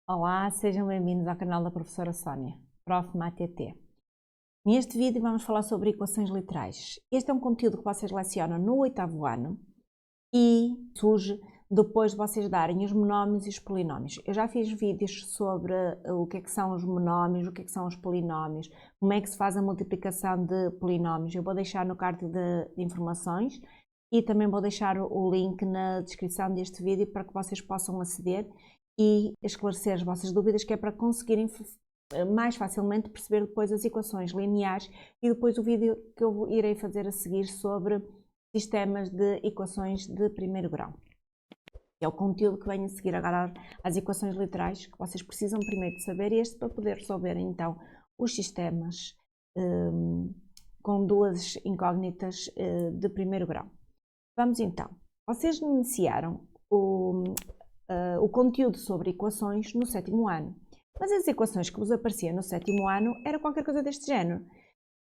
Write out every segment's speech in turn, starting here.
Olá, sejam bem-vindos ao canal da professora Sónia, Prof. MATT. Neste vídeo vamos falar sobre equações literais. Este é um conteúdo que vocês lecionam no 8º ano e surge depois de vocês darem os monómios e os polinómios. Eu já fiz vídeos sobre o que é que são os monómios, o que é que são os polinómios, como é que se faz a multiplicação de polinómios. Eu vou deixar no card de informações e também vou deixar o link na descrição deste vídeo para que vocês possam aceder e esclarecer as vossas dúvidas, que é para conseguirem mais facilmente perceber depois as equações lineares e depois o vídeo que eu irei fazer a seguir sobre sistemas de equações de primeiro grau. É o conteúdo que vem a seguir agora às equações literais, que vocês precisam primeiro de saber, este para poder resolver então os sistemas com duas incógnitas de primeiro grau. Vamos então, vocês iniciaram o conteúdo sobre equações no 7º ano, mas as equações que vos apareciam no 7º ano era qualquer coisa deste género: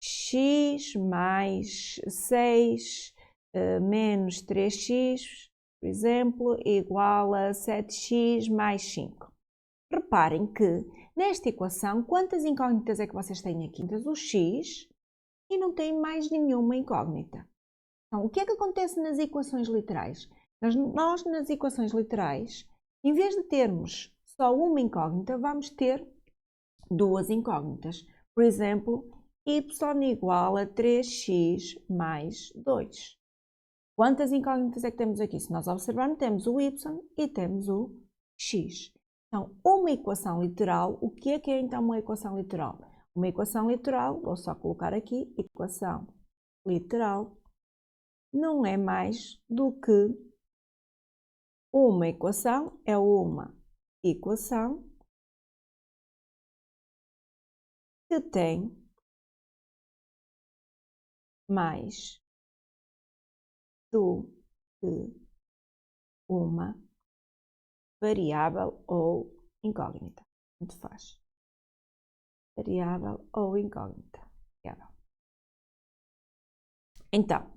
x mais 6 menos 3x, por exemplo, igual a 7x mais 5. Reparem que nesta equação, quantas incógnitas é que vocês têm aqui? O x e não tem mais nenhuma incógnita. Então, o que é que acontece nas equações literais? Nós nas equações literais, em vez de termos só uma incógnita, vamos ter duas incógnitas. Por exemplo, y igual a 3x mais 2. Quantas incógnitas é que temos aqui? Se nós observarmos, temos o y e temos o x. Então, uma equação literal, o que é então uma equação literal? Uma equação literal, vou só colocar aqui, equação literal, não é mais do que uma equação, é uma equação que tem mais do que uma variável ou incógnita. Tanto faz. Variável ou incógnita. Variável. Então,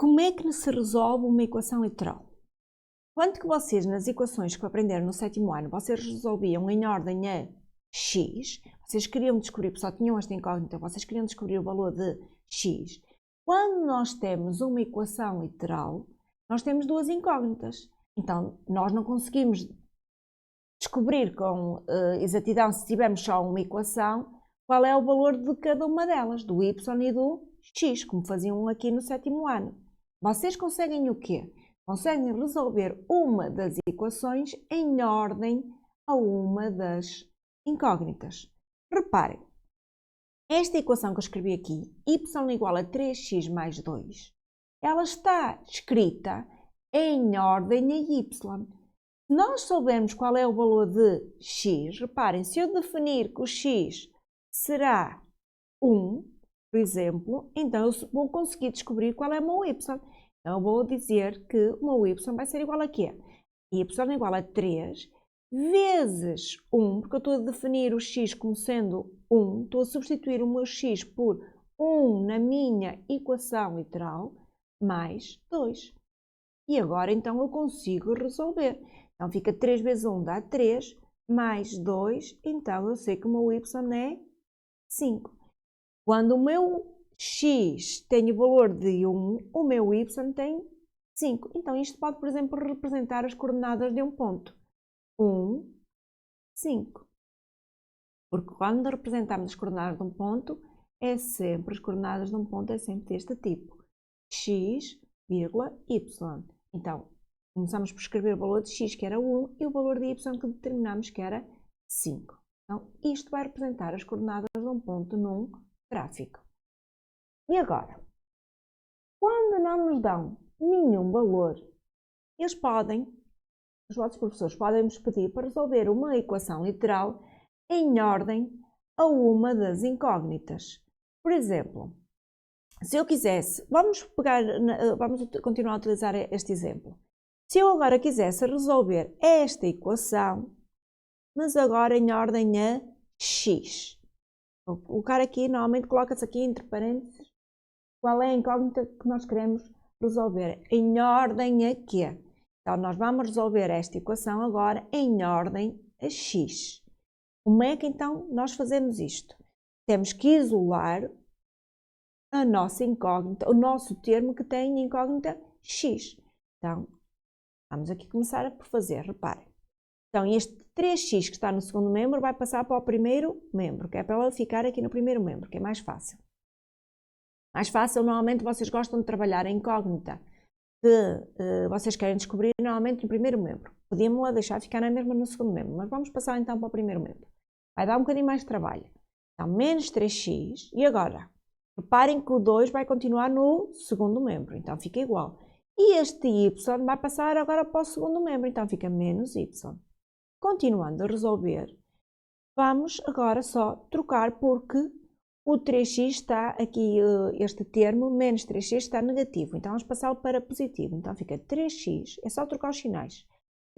como é que se resolve uma equação literal? Quanto que vocês, nas equações que aprenderam no 7º ano, vocês resolviam em ordem a x, vocês queriam descobrir, porque só tinham esta incógnita, vocês queriam descobrir o valor de x. Quando nós temos uma equação literal, nós temos duas incógnitas. Então, nós não conseguimos descobrir com exatidão, se tivermos só uma equação, qual é o valor de cada uma delas, do y e do x, como faziam aqui no 7º ano. Vocês conseguem o quê? Conseguem resolver uma das equações em ordem a uma das incógnitas. Reparem, esta equação que eu escrevi aqui, y igual a 3x mais 2, ela está escrita em ordem a y. Se nós soubermos qual é o valor de x, reparem, se eu definir que o x será 1, por exemplo, então eu vou conseguir descobrir qual é o meu y. Então eu vou dizer que o meu y vai ser igual a quê? Y igual a 3 vezes 1, porque eu estou a definir o x como sendo 1, estou a substituir o meu x por 1 na minha equação literal, mais 2. E agora então eu consigo resolver. Então fica 3 vezes 1 dá 3, mais 2, então eu sei que o meu y é 5. Quando o meu x tem o valor de 1, o meu y tem 5. Então isto pode, por exemplo, representar as coordenadas de um ponto. 1, 5. Porque quando representamos as coordenadas de um ponto, as coordenadas de um ponto é sempre deste tipo. X, y. Então, começamos por escrever o valor de x, que era 1, e o valor de y que determinamos, que era 5. Então, isto vai representar as coordenadas de um ponto num gráfico. E agora, quando não nos dão nenhum valor, os vossos professores podem nos pedir para resolver uma equação literal em ordem a uma das incógnitas. Por exemplo, se eu quisesse, vamos continuar a utilizar este exemplo. Se eu agora quisesse resolver esta equação, mas agora em ordem a x. Vou colocar aqui, normalmente coloca-se aqui entre parênteses, qual é a incógnita que nós queremos resolver. Em ordem a quê? Então, nós vamos resolver esta equação agora em ordem a x. Como é que então nós fazemos isto? Temos que isolar a nossa incógnita, o nosso termo que tem incógnita x. Então, vamos aqui começar por fazer, reparem. Então, este 3x que está no segundo membro vai passar para o primeiro membro, que é para ela ficar aqui no primeiro membro, que é mais fácil. Mais fácil, normalmente vocês gostam de trabalhar a incógnita que vocês querem descobrir normalmente no primeiro membro. Podíamos-la deixar ficar na mesma no segundo membro, mas vamos passar então para o primeiro membro. Vai dar um bocadinho mais de trabalho. Então, menos 3x, e agora? Reparem que o 2 vai continuar no segundo membro, então fica igual. E este y vai passar agora para o segundo membro, então fica menos y. Continuando a resolver, vamos agora só trocar porque o 3x está aqui, este termo, menos 3x está negativo, então vamos passá-lo para positivo. Então fica 3x, é só trocar os sinais.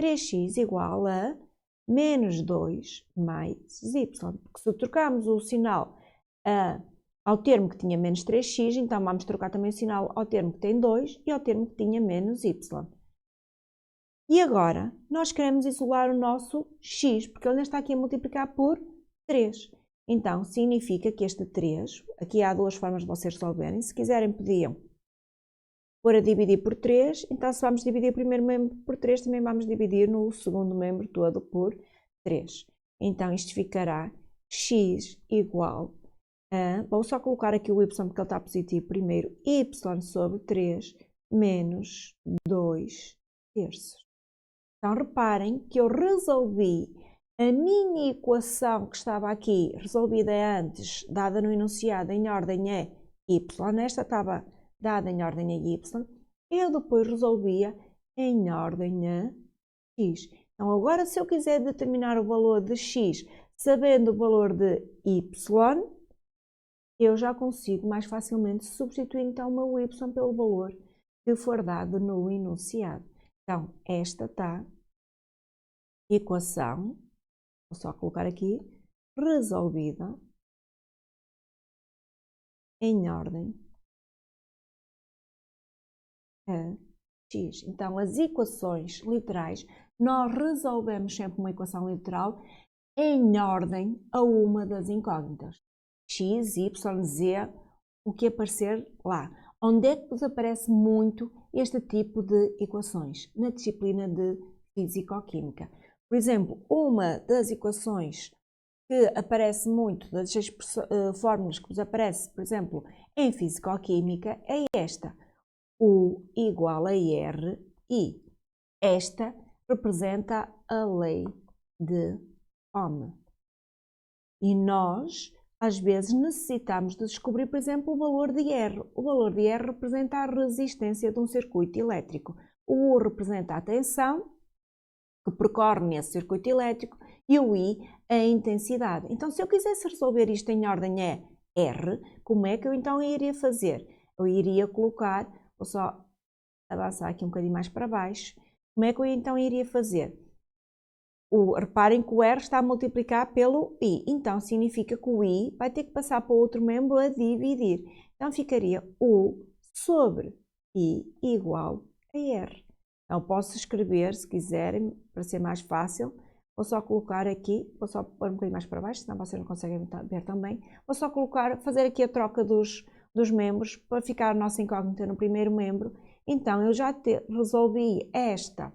3x igual a menos 2 mais y, porque se trocarmos o sinal ao termo que tinha menos 3x, então vamos trocar também o sinal ao termo que tem 2 e ao termo que tinha menos y. E agora, nós queremos isolar o nosso x, porque ele ainda está aqui a multiplicar por 3. Então, significa que este 3, aqui há duas formas de vocês resolverem. Se quiserem, podiam pôr a dividir por 3. Então, se vamos dividir o primeiro membro por 3, também vamos dividir no segundo membro todo por 3. Então, isto ficará x igual a... Vou só colocar aqui o y porque ele está positivo primeiro. Y sobre 3 menos 2 terços. Então, reparem que eu resolvi a minha equação que estava aqui, resolvida antes, dada no enunciado em ordem a y, esta estava dada em ordem a y, eu depois resolvia em ordem a x. Então, agora, se eu quiser determinar o valor de x, sabendo o valor de y, eu já consigo mais facilmente substituir então o meu y pelo valor que for dado no enunciado. Então, esta está equação, vou só colocar aqui, resolvida em ordem a x. Então, as equações literais, nós resolvemos sempre uma equação literal em ordem a uma das incógnitas. X, y, z, o que aparecer lá. Onde é que vos aparece muito este tipo de equações? Na disciplina de Físico-Química. Por exemplo, uma das equações que aparece muito, das fórmulas que vos aparece, por exemplo, em Físico-Química, é esta. U igual a R I. Esta representa a lei de Ohm. E nós, às vezes, necessitamos de descobrir, por exemplo, o valor de R. O valor de R representa a resistência de um circuito elétrico. O U representa a tensão que percorre nesse circuito elétrico e o I a intensidade. Então, se eu quisesse resolver isto em ordem a R, como é que eu então iria fazer? Eu iria colocar, vou só avançar aqui um bocadinho mais para baixo, como é que eu então iria fazer? Reparem que o R está a multiplicar pelo I, então significa que o I vai ter que passar para o outro membro a dividir. Então ficaria U sobre I igual a R. Então posso escrever, se quiserem, para ser mais fácil, vou só colocar aqui, vou só pôr um bocadinho mais para baixo, senão vocês não conseguem ver também. Vou só fazer aqui a troca dos membros para ficar a nossa incógnita no primeiro membro. Então eu já resolvi esta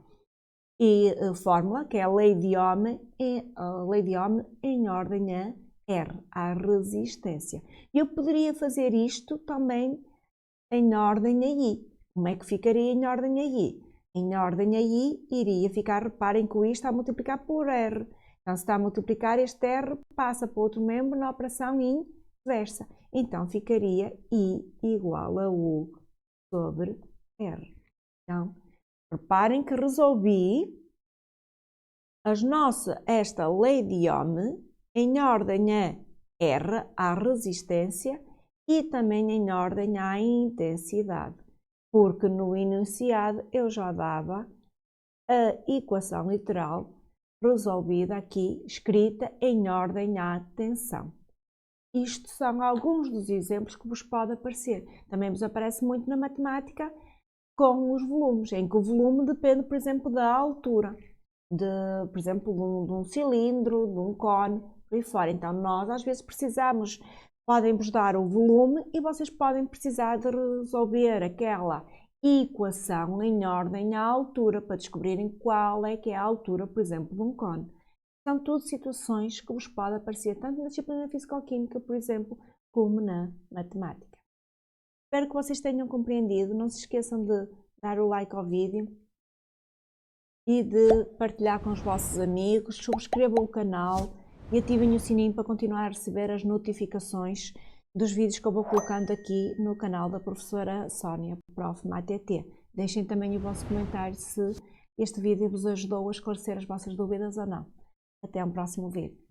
fórmula, que é a lei de Ohm em ordem a R, a resistência. Eu poderia fazer isto também em ordem a I. Como é que ficaria em ordem a I? Em ordem a I iria ficar, reparem que o I está a multiplicar por R. Então, se está a multiplicar, este R passa para outro membro na operação inversa. Então, ficaria I igual a U sobre R. Então, reparem que resolvi esta lei de Ohm em ordem a R, a resistência, e também em ordem à intensidade, porque no enunciado eu já dava a equação literal resolvida aqui, escrita em ordem à tensão. Isto são alguns dos exemplos que vos pode aparecer. Também vos aparece muito na matemática com os volumes, em que o volume depende, por exemplo, da altura, por exemplo, de um cilindro, de um cone, por aí fora. Então nós às vezes precisamos, podem-vos dar o volume e vocês podem precisar de resolver aquela equação em ordem à altura, para descobrirem qual é que é a altura, por exemplo, de um cone. São tudo situações que vos podem aparecer tanto na disciplina Físico-Química, por exemplo, como na Matemática. Espero que vocês tenham compreendido. Não se esqueçam de dar o like ao vídeo e de partilhar com os vossos amigos. Subscrevam o canal e ativem o sininho para continuar a receber as notificações dos vídeos que eu vou colocando aqui no canal da professora Sónia, Prof. MATT. Deixem também o vosso comentário se este vídeo vos ajudou a esclarecer as vossas dúvidas ou não. Até um próximo vídeo.